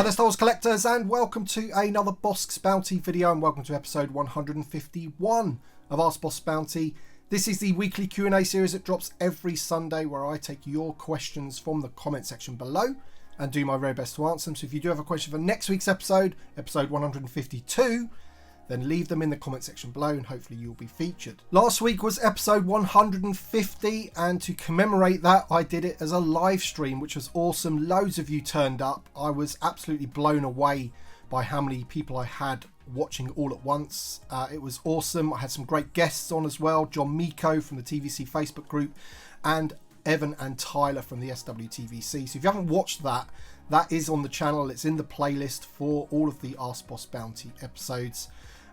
Hi there, Star Wars collectors, and welcome to another Bosk's Bounty video, and welcome to episode 151 of Ask Boss Bounty. This is the weekly Q&A series that drops every Sunday, where I take your questions from the comment section below and do my very best to answer them. So if you do have a question for next week's episode, episode 152, then leave them in the comment section below and hopefully you'll be featured. Last week was episode 150, and to commemorate that, I did it as a live stream, which was awesome. Loads of you turned up. I was absolutely blown away by how many people I had watching all at once. It was awesome. I had some great guests on as well. John Miko from the TVC Facebook group and Evan and Tyler from the SWTVC. So if you haven't watched that, that is on the channel. It's in the playlist for all of the Ask Boss Bounty episodes.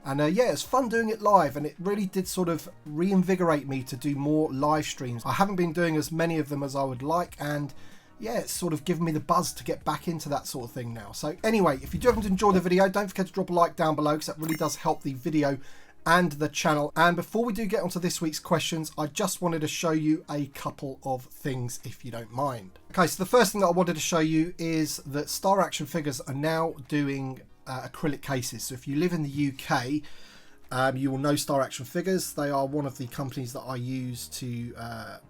And yeah, it's fun doing it live, and it really did sort of reinvigorate me to do more live streams. I haven't been doing as many of them as I would like, and yeah, it's sort of given me the buzz to get back into that sort of thing now. So anyway, if you do happen to enjoy the video, don't forget to drop a like down below, because that really does help the video and the channel. And before we do get onto this week's questions, I just wanted to show you a couple of things, if you don't mind. Okay, so the first thing that I wanted to show you is that Star Action Figures are now doing acrylic cases. So if you live in the UK, you will know Star Action Figures. They are one of the companies that I use to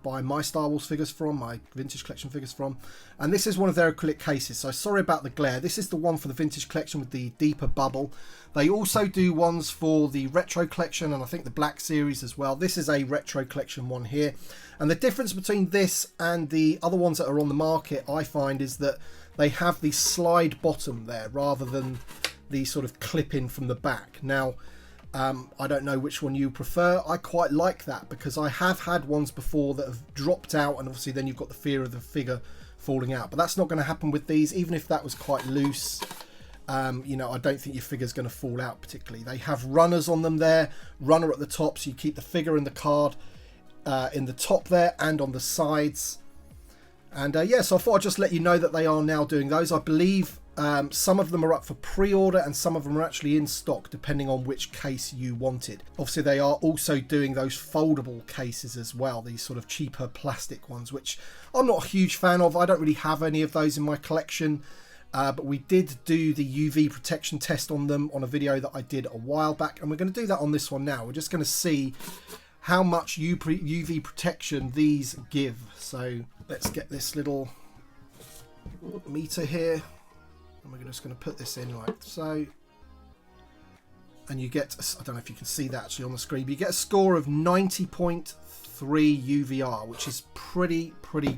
buy my Star Wars figures from, my vintage collection figures from, and this is one of their acrylic cases. So sorry about the glare. This is the one for the vintage collection with the deeper bubble. They also do ones for the retro collection and I think the black series as well. This is a retro collection one here, and the difference between this and the other ones that are on the market, I find, is that they have the slide bottom there rather than the sort of clip in from the back. Now I don't know which one you prefer. I quite like that because I have had ones before that have dropped out, and obviously then you've got the fear of the figure falling out, but that's not going to happen with these. Even if that was quite loose, you know, I don't think your figure's going to fall out particularly. They have runners on them there, runner at the top, so you keep the figure and the card in the top there and on the sides. And yeah, so I thought I'd just let you know that they are now doing those. I believe some of them are up for pre-order and some of them are actually in stock depending on which case you wanted. Obviously they are also doing those foldable cases as well, these sort of cheaper plastic ones, which I'm not a huge fan of. I don't really have any of those in my collection, but we did do the UV protection test on them on a video that I did a while back, and we're going to do that on this one now. We're just going to see how much UV protection these give. So let's get this little meter here, and we're just going to put this in like so, and you get, I don't know if you can see that actually on the screen, but you get a score of 90.3 UVR, which is pretty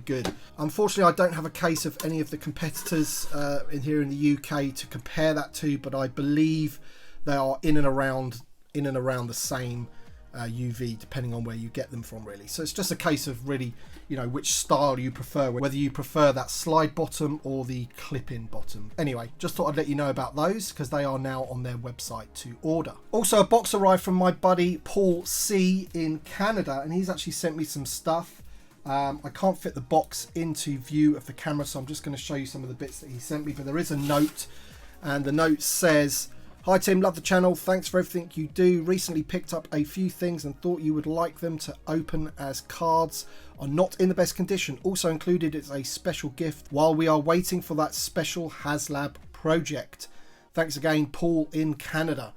good. Unfortunately I don't have a case of any of the competitors in here in the UK to compare that to, but I believe they are in and around the same UV depending on where you get them from, really. So it's just a case of really, you know, which style you prefer, whether you prefer that slide bottom or the clip-in bottom. Anyway, just thought I'd let you know about those because they are now on their website to order. Also, a box arrived from my buddy Paul C in Canada, and he's actually sent me some stuff. I can't fit the box into view of the camera, so I'm just going to show you some of the bits that he sent me, but there is a note, and the note says, "Hi Tim, love the channel, thanks for everything you do. Recently picked up a few things and thought you would like them to open, as cards are not in the best condition. Also included is a special gift while we are waiting for that special HasLab project. Thanks again, Paul in Canada."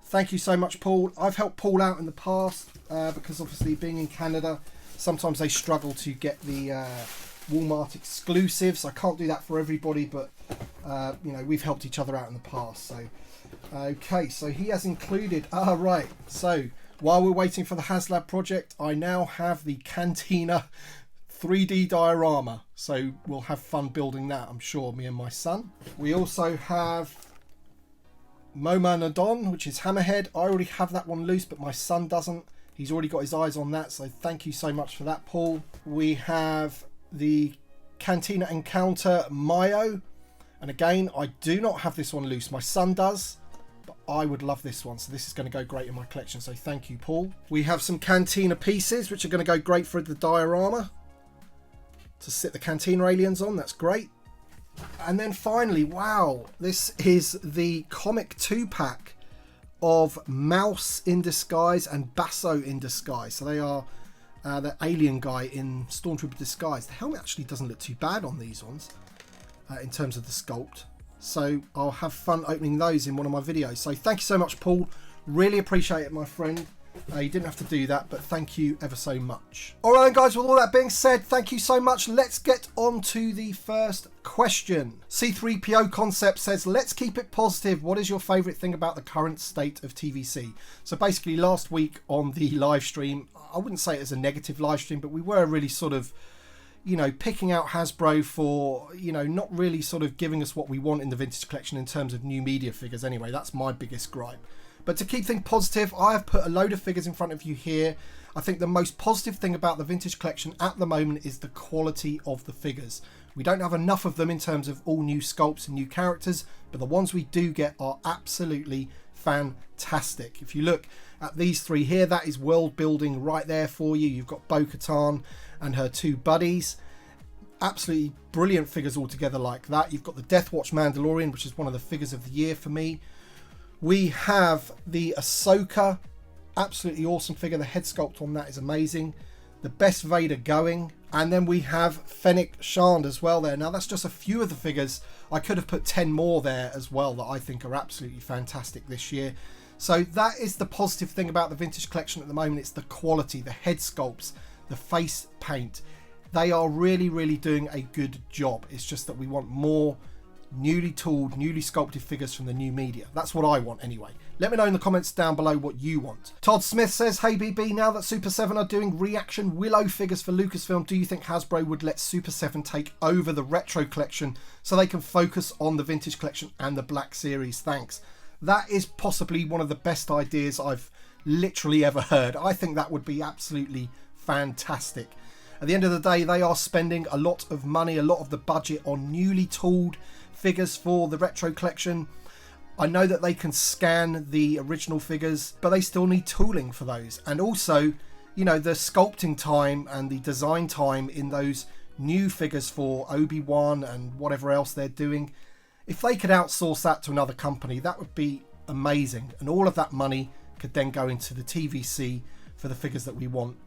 Thank you so much, Paul. I've helped Paul out in the past because obviously being in Canada, sometimes they struggle to get the Walmart exclusives. I can't do that for everybody, but you know, we've helped each other out in the past. So okay, so he has included, right, so while we're waiting for the HasLab project, I now have the Cantina 3D diorama, so we'll have fun building that, I'm sure, me and my son. We also have Moma Nadon, which is Hammerhead. I already have that one loose, but my son doesn't. He's already got his eyes on that, so thank you so much for that, Paul. We have the Cantina Encounter Mayo, and again, I do not have this one loose. My son does, but I would love this one, so this is going to go great in my collection, so thank you, Paul. We have some Cantina pieces, which are going to go great for the diorama to sit the Cantina aliens on. That's great. And then finally, wow, this is the comic 2-pack of Mouse in disguise and Basso in disguise. So they are the alien guy in Stormtrooper disguise. The helmet actually doesn't look too bad on these ones in terms of the sculpt. So I'll have fun opening those in one of my videos. So thank you so much, Paul. Really appreciate it, my friend. You didn't have to do that, but thank you ever so much. All right, guys, with all that being said, thank you so much. Let's get on to the first question. C3PO Concept says, let's keep it positive. What is your favourite thing about the current state of TVC? So basically, last week on the live stream, I wouldn't say it was a negative live stream, but we were really sort of, you know, picking out Hasbro for, you know, not really sort of giving us what we want in the vintage collection in terms of new media figures. Anyway, that's my biggest gripe. But to keep things positive, I have put a load of figures in front of you here. I think the most positive thing about the vintage collection at the moment is the quality of the figures. We don't have enough of them in terms of all new sculpts and new characters, but the ones we do get are absolutely fantastic. If you look at these three here, that is world building right there for you. You've got Bo-Katan and her two buddies. Absolutely brilliant figures altogether like that. You've got the Death Watch Mandalorian, which is one of the figures of the year for me. We have the Ahsoka, absolutely awesome figure. The head sculpt on that is amazing. The best Vader going. And then we have Fennec Shand as well there. Now, that's just a few of the figures. I could have put 10 more there as well that I think are absolutely fantastic this year. So that is the positive thing about the vintage collection at the moment. It's the quality, the head sculpts, the face paint. They are really, really doing a good job. It's just that we want more newly tooled, newly sculpted figures from the new media. That's what I want anyway. Let me know in the comments down below what you want. Todd Smith says, hey BB, now that Super 7 are doing reaction Willow figures for Lucasfilm, do you think Hasbro would let Super 7 take over the retro collection so they can focus on the vintage collection and the Black Series? Thanks. That is possibly one of the best ideas I've literally ever heard. I think that would be absolutely fantastic. At the end of the day, they are spending a lot of money, a lot of the budget on newly tooled figures for the retro collection. I know that they can scan the original figures, but they still need tooling for those. And also, you know, the sculpting time and the design time in those new figures for Obi-Wan and whatever else they're doing, if they could outsource that to another company, that would be amazing. And all of that money could then go into the TVC for the figures that we want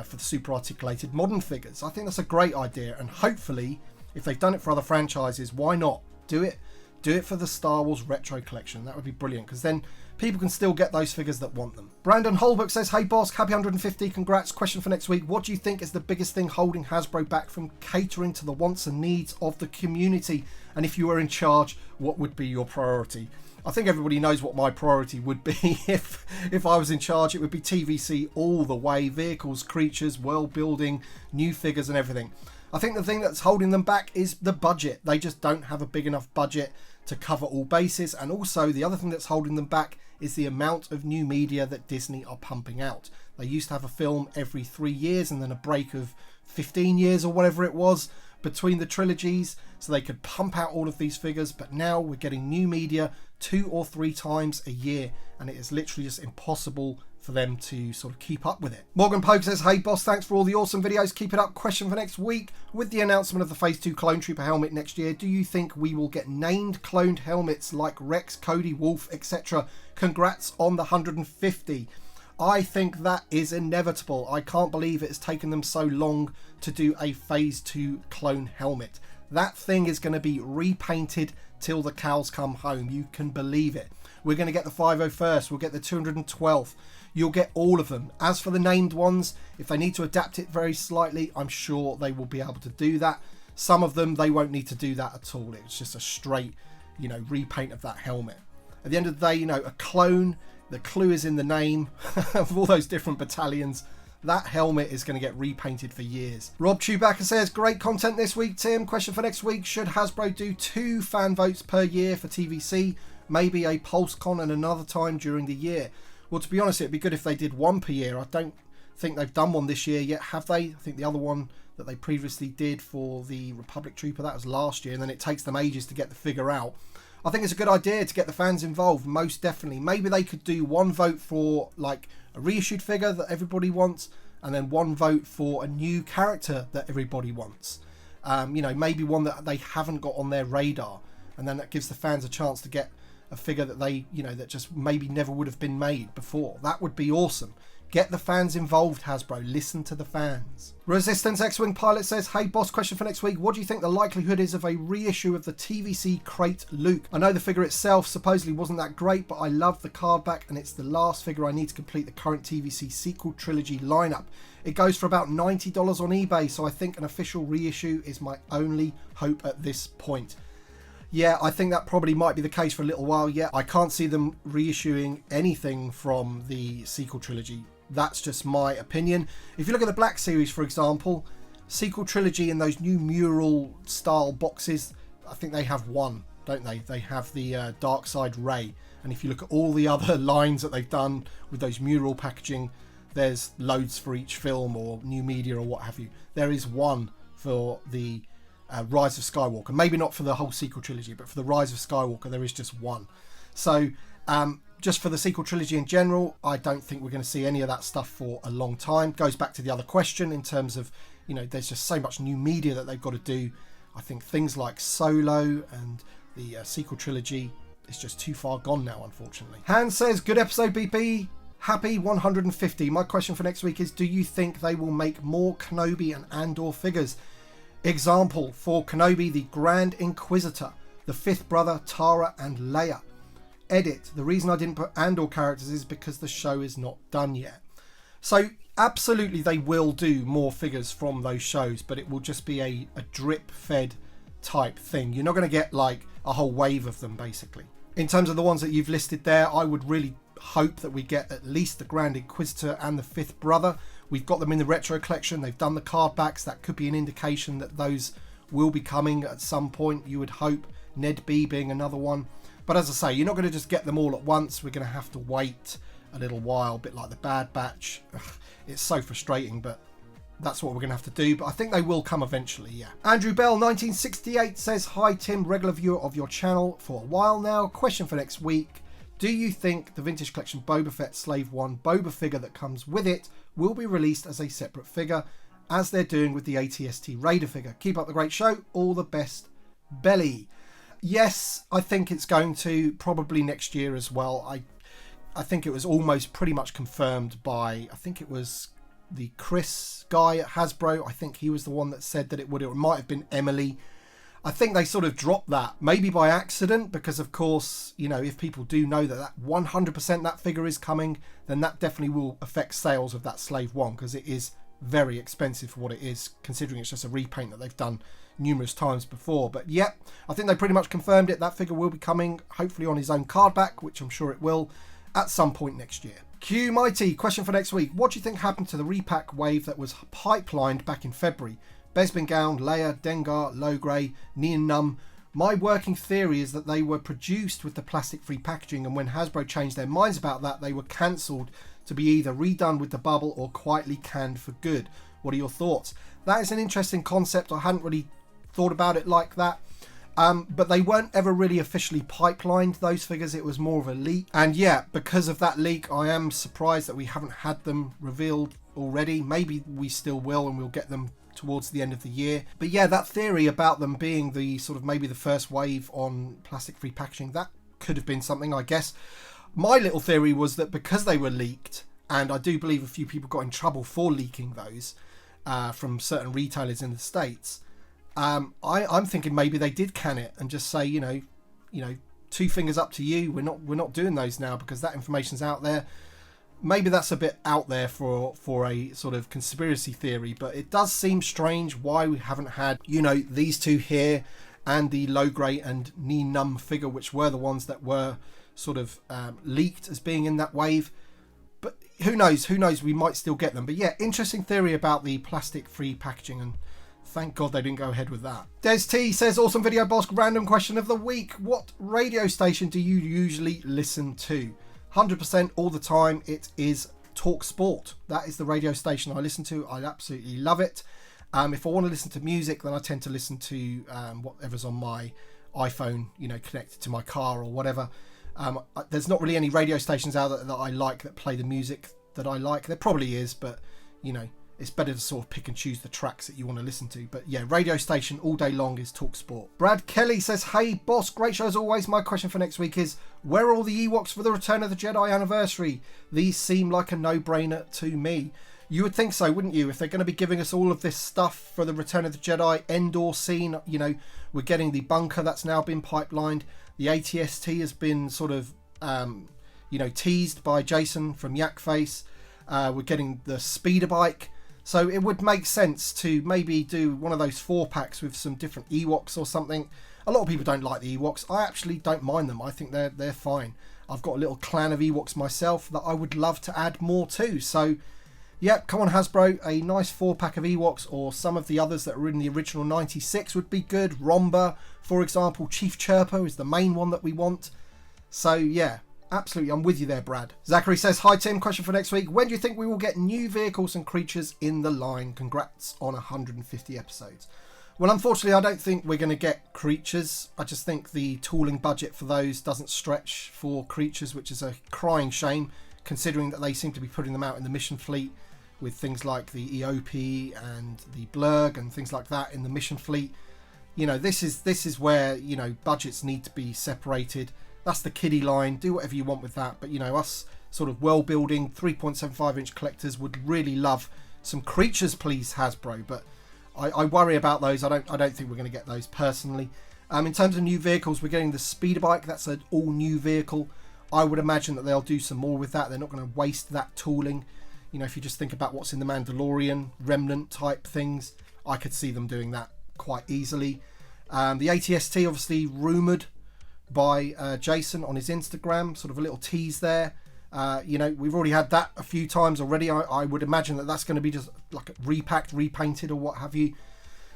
for the super articulated modern figures. I think that's a great idea, and hopefully, if they've done it for other franchises, why not do it? Do it for the Star Wars retro collection. That would be brilliant, because then people can still get those figures that want them. Brandon Holbrook says, hey Bossk, happy 150, congrats. Question for next week, what do you think is the biggest thing holding Hasbro back from catering to the wants and needs of the community? And if you were in charge, what would be your priority? I think everybody knows what my priority would be. If I was in charge, it would be TVC all the way. Vehicles, creatures, world building, new figures and everything. I think the thing that's holding them back is the budget. They just don't have a big enough budget to cover all bases. And also the other thing that's holding them back is the amount of new media that Disney are pumping out. They used to have a film every 3 years and then a break of 15 years or whatever it was between the trilogies, so they could pump out all of these figures. But now we're getting new media 2 or 3 times a year, and it is literally just impossible for them to sort of keep up with it. Morgan Pogue says, hey Boss, thanks for all the awesome videos, keep it up. Question for next week, with the announcement of the Phase 2 Clone Trooper helmet next year, do you think we will get named cloned helmets like Rex, Cody, Wolf, etc.? Congrats on the 150. I think that is inevitable. I can't believe it has taken them so long to do a Phase 2 clone helmet. That thing is going to be repainted till the cows come home. You can believe it. We're going to get the 501st. We'll get the 212th. You'll get all of them. As for the named ones, if they need to adapt it very slightly, I'm sure they will be able to do that. Some of them, they won't need to do that at all. It's just a straight, you know, repaint of that helmet. At the end of the day, you know, a clone, the clue is in the name of all those different battalions. That helmet is going to get repainted for years. Rob Chewbacca says, great content this week, Tim. Question for next week, should Hasbro do 2 fan votes per year for TVC? Maybe a PulseCon and another time during the year. Well, to be honest, it'd be good if they did 1 per year. I don't think they've done one this year yet, have they? I think the other one that they previously did for the Republic Trooper, that was last year, and then it takes them ages to get the figure out. I think it's a good idea to get the fans involved, most definitely. Maybe they could do 1 vote for like a reissued figure that everybody wants, and then 1 vote for a new character that everybody wants. You know, maybe one that they haven't got on their radar, and then that gives the fans a chance to get a figure that they, you know, that just maybe never would have been made before. That would be awesome. Get the fans involved, Hasbro. Listen to the fans. Resistance X-Wing Pilot says, hey boss, question for next week. What do you think the likelihood is of a reissue of the TVC Crate Luke? I know the figure itself supposedly wasn't that great, but I love the card back and it's the last figure I need to complete the current TVC sequel trilogy lineup. It goes for about $90 on eBay, so I think an official reissue is my only hope at this point. Yeah, I think that probably might be the case for a little while yet. I can't see them reissuing anything from the sequel trilogy. That's just my opinion. If you look at the Black Series, for example, sequel trilogy in those new mural style boxes, I think they have one, don't they? They have the Dark Side Ray. And if you look at all the other lines that they've done with those mural packaging, there's loads for each film or new media or what have you. There is one for the Rise of Skywalker. Maybe not for the whole sequel trilogy, but for the Rise of Skywalker, there is just one. So, just for the sequel trilogy in general, I don't think we're going to see any of that stuff for a long time. Goes back to the other question in terms of, you know, there's just so much new media that they've got to do. I think things like Solo and the sequel trilogy is just too far gone now, unfortunately. Hans says, good episode, BP. Happy 150. My question for next week is, do you think they will make more Kenobi and Andor figures? Example, for Kenobi, the Grand Inquisitor, the fifth brother, Tara and Leia. Edit, the reason I didn't put Andor characters is because the show is not done yet. So absolutely they will do more figures from those shows, but it will just be a drip fed type thing. You're not going to get like a whole wave of them, basically. In terms of the ones that you've listed there, I would really hope that we get at least the Grand Inquisitor and the fifth brother. We've got them in the retro collection. They've done the card backs. That could be an indication that those will be coming at some point, you would hope. Ned B being another one. But as I say, you're not going to just get them all at once. We're going to have to wait a little while, a bit like the Bad Batch. Ugh, it's so frustrating, but that's what we're going to have to do. But I think they will come eventually, yeah. Andrew Bell, 1968, says, hi Tim, regular viewer of your channel for a while now. Question for next week. Do you think the Vintage Collection Boba Fett Slave 1 Boba figure that comes with it will be released as a separate figure, as they're doing with the ATST Raider figure? Keep up the great show. All the best, Belly. Yes, I think it's going to, probably next year as well. I think it was almost pretty much confirmed by, I think it was the Chris guy at Hasbro. I think he was the one that said that it would. It might have been Emily. I think they sort of dropped that, maybe by accident, because of course, you know, if people do know that 100% that figure is coming, then that definitely will affect sales of that Slave 1, because it is very expensive for what it is, considering it's just a repaint that they've done numerous times before. But yeah, I think they pretty much confirmed it. That figure will be coming, hopefully on his own card back, which I'm sure it will, at some point next year. Q Mighty, question for next week. What do you think happened to the repack wave that was pipelined back in February? Bespin Gown, Leia, Dengar, Logray, Nien Num. My working theory is that they were produced with the plastic-free packaging, and when Hasbro changed their minds about that, they were cancelled to be either redone with the bubble or quietly canned for good. What are your thoughts? That is an interesting concept. I hadn't really thought about it like that. But they weren't ever really officially pipelined, those figures. It was more of a leak. And yeah, because of that leak, I am surprised that we haven't had them revealed already. Maybe we still will, and we'll get them towards the end of the year. But yeah, that theory about them being the sort of maybe the first wave on plastic-free packaging, that could have been something, I guess. My little theory was that because they were leaked, and I do believe a few people got in trouble for leaking those from certain retailers in the States, I'm thinking maybe they did can it and just say, you know, two fingers up to you. We're not doing those now because that information's out there. Maybe that's a bit out there for a sort of conspiracy theory, but it does seem strange why we haven't had, you know, these two here and the Logray and Nien Num figure, which were the ones that were sort of leaked as being in that wave. But who knows, we might still get them. But yeah, interesting theory about the plastic-free packaging, and thank God they didn't go ahead with that. Des T says, awesome video, Bossk. Random question of the week. What radio station do you usually listen to? 100% all the time, it is Talk Sport. That is the radio station I listen to. I absolutely love it. If I want to listen to music, then I tend to listen to whatever's on my iPhone, you know, connected to my car or whatever. There's not really any radio stations out there that I like that play the music that I like. There probably is, but, you know, it's better to sort of pick and choose the tracks that you want to listen to. But yeah, radio station all day long is Talk Sport. Brad Kelly says, hey boss, great show as always. My question for next week is, where are all the Ewoks for the Return of the Jedi anniversary? These seem like a no-brainer to me. You would think so, wouldn't you? If they're going to be giving us all of this stuff for the Return of the Jedi Endor scene, you know, we're getting the bunker that's now been pipelined. The ATST has been sort of, you know, teased by Jason from Yakface. We're getting the speeder bike. So it would make sense to maybe do one of those 4-packs with some different Ewoks or something. A lot of people don't like the Ewoks. I actually don't mind them. I think they're fine. I've got a little clan of Ewoks myself that I would love to add more to. So, yeah, come on Hasbro. A nice 4-pack of Ewoks or some of the others that were in the original 96 would be good. Romba, for example. Chief Chirpo is the main one that we want. So, yeah. Absolutely, I'm with you there, Brad. Zachary says, hi Tim, question for next week. When do you think we will get new vehicles and creatures in the line? Congrats on 150 episodes. Well, unfortunately, I don't think we're going to get creatures. I just think the tooling budget for those doesn't stretch for creatures, which is a crying shame, considering that they seem to be putting them out in the mission fleet with things like the EOP and the Blurg and things like that in the mission fleet. You know, this is where, you know, budgets need to be separated. That's the kiddie line. Do whatever you want with that. But, you know, us sort of well-building 3.75-inch collectors would really love some creatures, please, Hasbro. But I worry about those. I don't think we're going to get those personally. In terms of new vehicles, we're getting the speeder bike. That's an all-new vehicle. I would imagine that they'll do some more with that. They're not going to waste that tooling. You know, if you just think about what's in the Mandalorian, remnant type things, I could see them doing that quite easily. The ATST, obviously, rumoured by Jason on his Instagram, sort of a little tease there. You know, we've already had that a few times already. I would imagine that that's going to be just like repacked, repainted or what have you.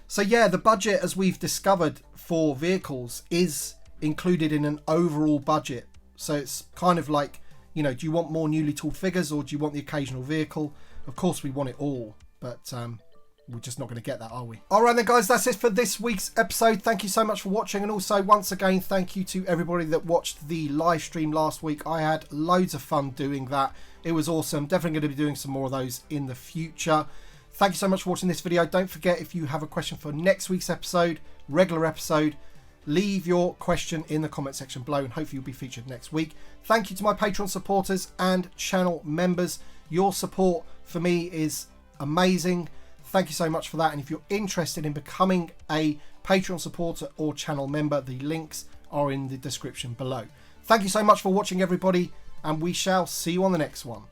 So yeah, the budget, as we've discovered for vehicles, is included in an overall budget. So it's kind of like, you know, do you want more newly tooled figures or do you want the occasional vehicle? Of course we want it all, but we're just not going to get that, are we? Alright then guys, that's it for this week's episode. Thank you so much for watching, and also once again thank you to everybody that watched the live stream last week. I had loads of fun doing that. It was awesome. Definitely going to be doing some more of those in the future. Thank you so much for watching this video. Don't forget, if you have a question for next week's episode, regular episode, leave your question in the comment section below and hopefully you'll be featured next week. Thank you to my Patreon supporters and channel members. Your support for me is amazing. Thank you so much for that. And if you're interested in becoming a Patreon supporter or channel member, the links are in the description below. Thank you so much for watching, everybody, and we shall see you on the next one.